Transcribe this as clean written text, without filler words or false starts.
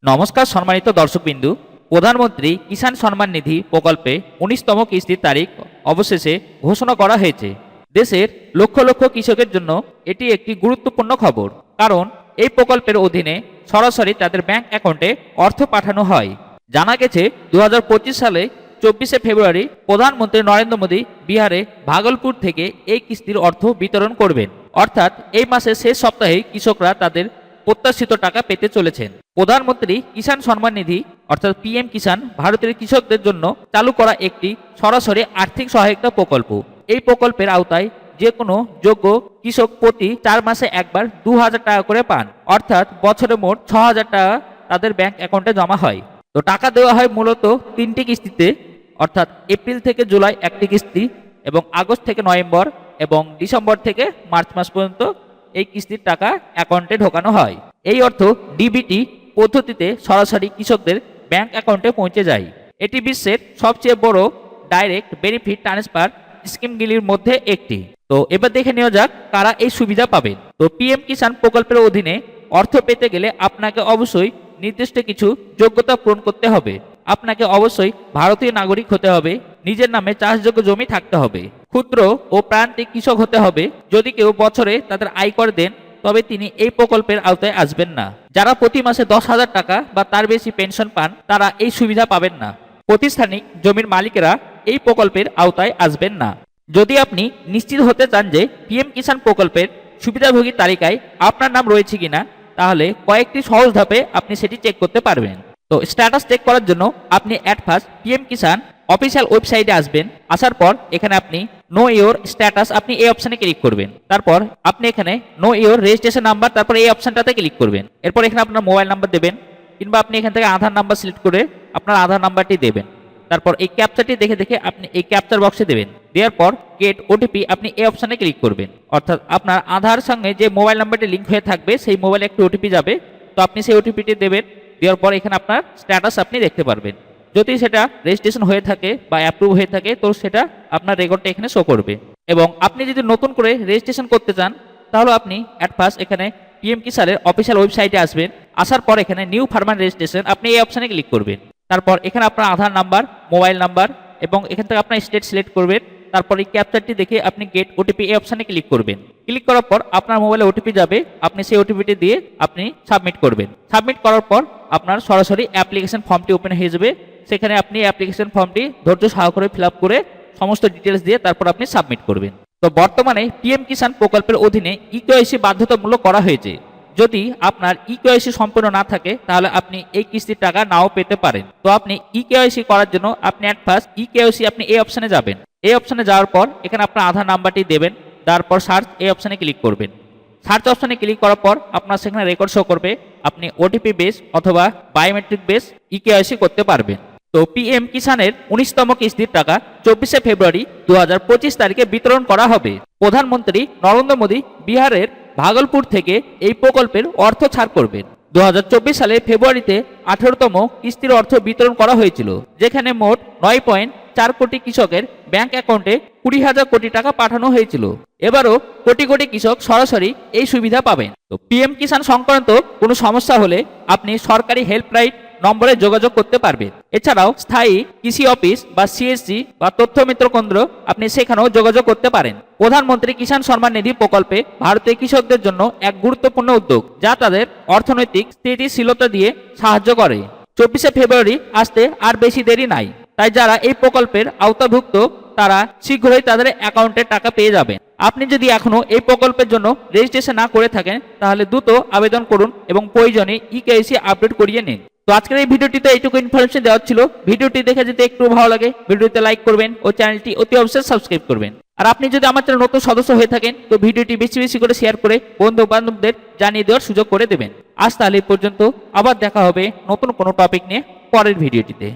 নমস্কার সম্মানিত দর্শকবিন্দু। প্রধানমন্ত্রী কিষাণ সম্মান নিধি প্রকল্পে ১৯তম কিস্তির তারিখ অবশেষে ঘোষণা করা হয়েছে। দেশের লক্ষ লক্ষ কৃষকের জন্য এটি একটি গুরুত্বপূর্ণ খবর, কারণ এই প্রকল্পের অধীনে সরাসরি তাদের ব্যাংক অ্যাকাউন্টে অর্থ পাঠানো হয়। জানা গেছে ২০২৫ সালে ২৪শে ফেব্রুয়ারি প্রধানমন্ত্রী নরেন্দ্র মোদী বিহারে ভাগলপুর থেকে এই কিস্তির অর্থ বিতরণ করবেন। অর্থাৎ এই মাসের শেষ সপ্তাহে কৃষকরা তাদের প্রত্যাশিত টাকা পেতে চলেছেন। প্রধানমন্ত্রী কিষাণ সম্মান নিধি অর্থাৎ পিএম কিষাণ ভারতের কৃষকদের জন্য চালু করা একটি সরাসরি আর্থিক সহায়তা প্রকল্প। এই প্রকল্পের আওতায় যে কোনো যোগ্য কৃষক প্রতি 4 মাসে একবার ২,০০০ টাকা করে পান, অর্থাৎ বছরে মোট ৬,০০০ টাকা তাদের ব্যাংক অ্যাকাউন্টে জমা হয়। তো টাকা দেওয়া হয় মূলত 3টি কিস্তিতে, অর্থাৎ এপ্রিল থেকে জুলাই একটি কিস্তি, এবং আগস্ট থেকে নভেম্বর এবং ডিসেম্বর থেকে মার্চ মাস পর্যন্ত এই কিস্তির টাকা অ্যাকাউন্টে ঢোকানো হয়। এই অর্থ ডিবিটি পদ্ধতিতে সরাসরি কৃষকদের ব্যাংক অ্যাকাউন্টে পৌঁছে যায়। এটি বিশ্বের সবচেয়ে বড় ডাইরেক্ট বেনিফিট ট্রান্সফার স্কিমগুলির মধ্যে একটি। তো এবার দেখে নেওয়া যাক কারা এই সুবিধা পাবেন। তো পিএম কিষাণ প্রকল্পের অধীনে অর্থ পেতে গেলে আপনাকে অবশ্যই নির্দিষ্ট কিছু যোগ্যতা পূরণ করতে হবে। আপনাকে অবশ্যই ভারতীয় নাগরিক হতে হবে, নিজের নামে চাষযোগ্য জমি থাকতে হবে, ক্ষুদ্র ও প্রান্তিক কৃষক হতে হবে। যদি কেউ বছরে তাদের আয়কর দেন তবে তিনি এই প্রকল্পের আওতায় আসবেন না। যারা প্রতি মাসে 10,000 টাকা বা তার বেশি পেনশন পান তারা এই সুবিধা পাবেন না। প্রাতিষ্ঠানিক জমির মালিকেরা এই প্রকল্পের আওতায় আসবেন না। যদি আপনি নিশ্চিত হতে চান যে পিএম কিষাণ প্রকল্পের সুবিধাভোগীর তালিকায় আপনার নাম রয়েছে কিনা, তাহলে কয়েকটি সহজ ধাপে আপনি সেটি চেক করতে পারবেন। তো স্ট্যাটাস চেক করার জন্য আপনি at first PM Kisan official ওয়েবসাইটে আসবেন। আসার পর এখানে আপনি নো ইওর স্ট্যাটাস, আপনি এই অপশানে ক্লিক করবেন। তারপর আপনি এখানে নো ইওর রেজিস্ট্রেশন নাম্বার, তারপর এই অপশানটাতে ক্লিক করবেন। এরপর এখানে আপনার মোবাইল নাম্বার দেবেন, কিংবা আপনি এখান থেকে আধার নাম্বার সিলেক্ট করে আপনার আধার নাম্বারটি দেবেন। তারপর এই ক্যাপচারটি দেখে দেখে আপনি এই ক্যাপচার বক্সে দেবেন। দেওয়ার পর গেট ওটিপি, আপনি এই অপশানে ক্লিক করবেন। অর্থাৎ আপনার আধার সঙ্গে যে মোবাইল নাম্বারটি লিঙ্ক হয়ে থাকবে সেই মোবাইলে একটি ওটিপি যাবে, তো আপনি সেই ওটিপিটি দেবেন। দেওয়ার পর এখানে আপনার স্ট্যাটাস আপনি দেখতে পারবেন। যদি সেটা রেজিস্ট্রেশন হয়ে থাকে বা অ্যাপ্রুভ হয়ে থাকে তো সেটা আপনার রেকর্ডটা এখানে শো করবে। এবং আপনি যদি নতুন করে রেজিস্ট্রেশন করতে চান তাহলে আপনি অ্যাট ফার্স্ট এখানে পিএম কিষাণের অফিসিয়াল ওয়েবসাইটে আসবেন। আসার পর এখানে নিউ ফার্মার রেজিস্ট্রেশন, আপনি এই অপশানে ক্লিক করবেন। তারপর এখানে আপনার আধার নাম্বার, মোবাইল নাম্বার এবং এখান থেকে আপনার স্টেট সিলেক্ট করবেন। তারপর এই ক্যাপচারটি দেখে আপনি গেট ওটিপি এই অপশানে ক্লিক করবেন। ক্লিক করার পর আপনার মোবাইলে ওটিপি যাবে, আপনি সেই ওটিপিটি দিয়ে আপনি সাবমিট করবেন। সাবমিট করার পর আপনার সরাসরি অ্যাপ্লিকেশন ফর্মটি ওপেন হয়ে যাবে। সেখানে আপনি অ্যাপ্লিকেশন ফর্মটি ধৈর্য সহকারে ফিল আপ করে সমস্ত ডিটেলস দিয়ে তারপর আপনি সাবমিট করবেন। তো বর্তমানে পিএম কিষাণ প্রকল্পের অধীনে ইকেওয়াইসি বাধ্যতামূলক করা হয়েছে। যদি আপনার ইকেওয়াইসি সম্পূর্ণ না থাকে তাহলে আপনি এই কিস্তির টাকা নাও পেতে পারেন। তো আপনি ইকেওয়াইসি করার জন্য আপনি অ্যাট ফার্স্ট ইকেওয়াইসি আপনি এই অপশানে যাবেন। এই অপশানে যাওয়ার পর এখানে আপনার আধার নাম্বারটি দেবেন। তারপর সার্চ এই অপশানে ক্লিক করবেন। সার্চ অপশানে ক্লিক করার পর আপনার সেখানে রেকর্ড শো করবে। আপনি ওটিপি বেস অথবা বায়োমেট্রিক বেস ইকেওয়াইসি করতে পারবেন। তো পিএম কিষাণের 19তম কিস্তির টাকা 24শে ফেব্রুয়ারি 2025 তারিখে বিতরণ করা হবে। প্রধানমন্ত্রী নরেন্দ্র মোদী বিহারের ভাগলপুর থেকে এই প্রকল্পের অর্থ ছাড় করবেন। 2024 সালে ফেব্রুয়ারিতে 18তম কিস্তির অর্থ বিতরণ করা হয়েছিল, যেখানে মোট 9.4 কোটি কৃষকের ব্যাংক অ্যাকাউন্টে 20,000 কোটি টাকা পাঠানো হয়েছিল। এবারও কোটি কোটি কৃষক সরাসরি এই সুবিধা পাবেন। তো পিএম কিষাণ সংক্রান্ত কোনো সমস্যা হলে আপনি সরকারি হেল্পলাইন নম্বরে যোগাযোগ করতে পারবেন। এছাড়াও স্থায়ী কৃষি অফিস বা সিএসসি বা তথ্য মিত্র কেন্দ্র আপনি সেখানেও যোগাযোগ করতে পারেন। প্রধানমন্ত্রী কিষাণ সম্মান নিধি প্রকল্পে ভারতের কৃষকদের জন্য এক গুরুত্বপূর্ণ উদ্যোগ, যা তাদের অর্থনৈতিক স্থিতিশীলতা দিয়ে সাহায্য করে। 24শে ফেব্রুয়ারি আসতে আর বেশি দেরি নাই, তাই যারা এই প্রকল্পের আওতাভুক্ত তারা শীঘ্রই তাদের অ্যাকাউন্টে টাকা পেয়ে যাবেন। আপনি যদি এখনো এই প্রকল্পের জন্য রেজিস্ট্রেশন না করে থাকেন তাহলে দ্রুত আবেদন করুন এবং প্রয়োজনে ইকেওয়াইসি আপডেট করিয়ে নিন। তো আজকের এই ভিডিওটিতে এইটুকু ইনফরমেশন দেওয়া ছিল। ভিডিওটি দেখে যদি একটু ভালো লাগে ভিডিওতে লাইক করবেন ও চ্যানেলটি অতি অবশ্যই সাবস্ক্রাইব করবেন। আর আপনি যদি আমার চ্যানেল নতুন সদস্য হয়ে থাকেন তো ভিডিওটি বেশি বেশি করে শেয়ার করে বন্ধু বান্ধবদের জানিয়ে দেওয়ার সুযোগ করে দেবেন। আজ তাহলে পর্যন্ত, আবার দেখা হবে নতুন কোনো টপিক নিয়ে পরের ভিডিওটিতে।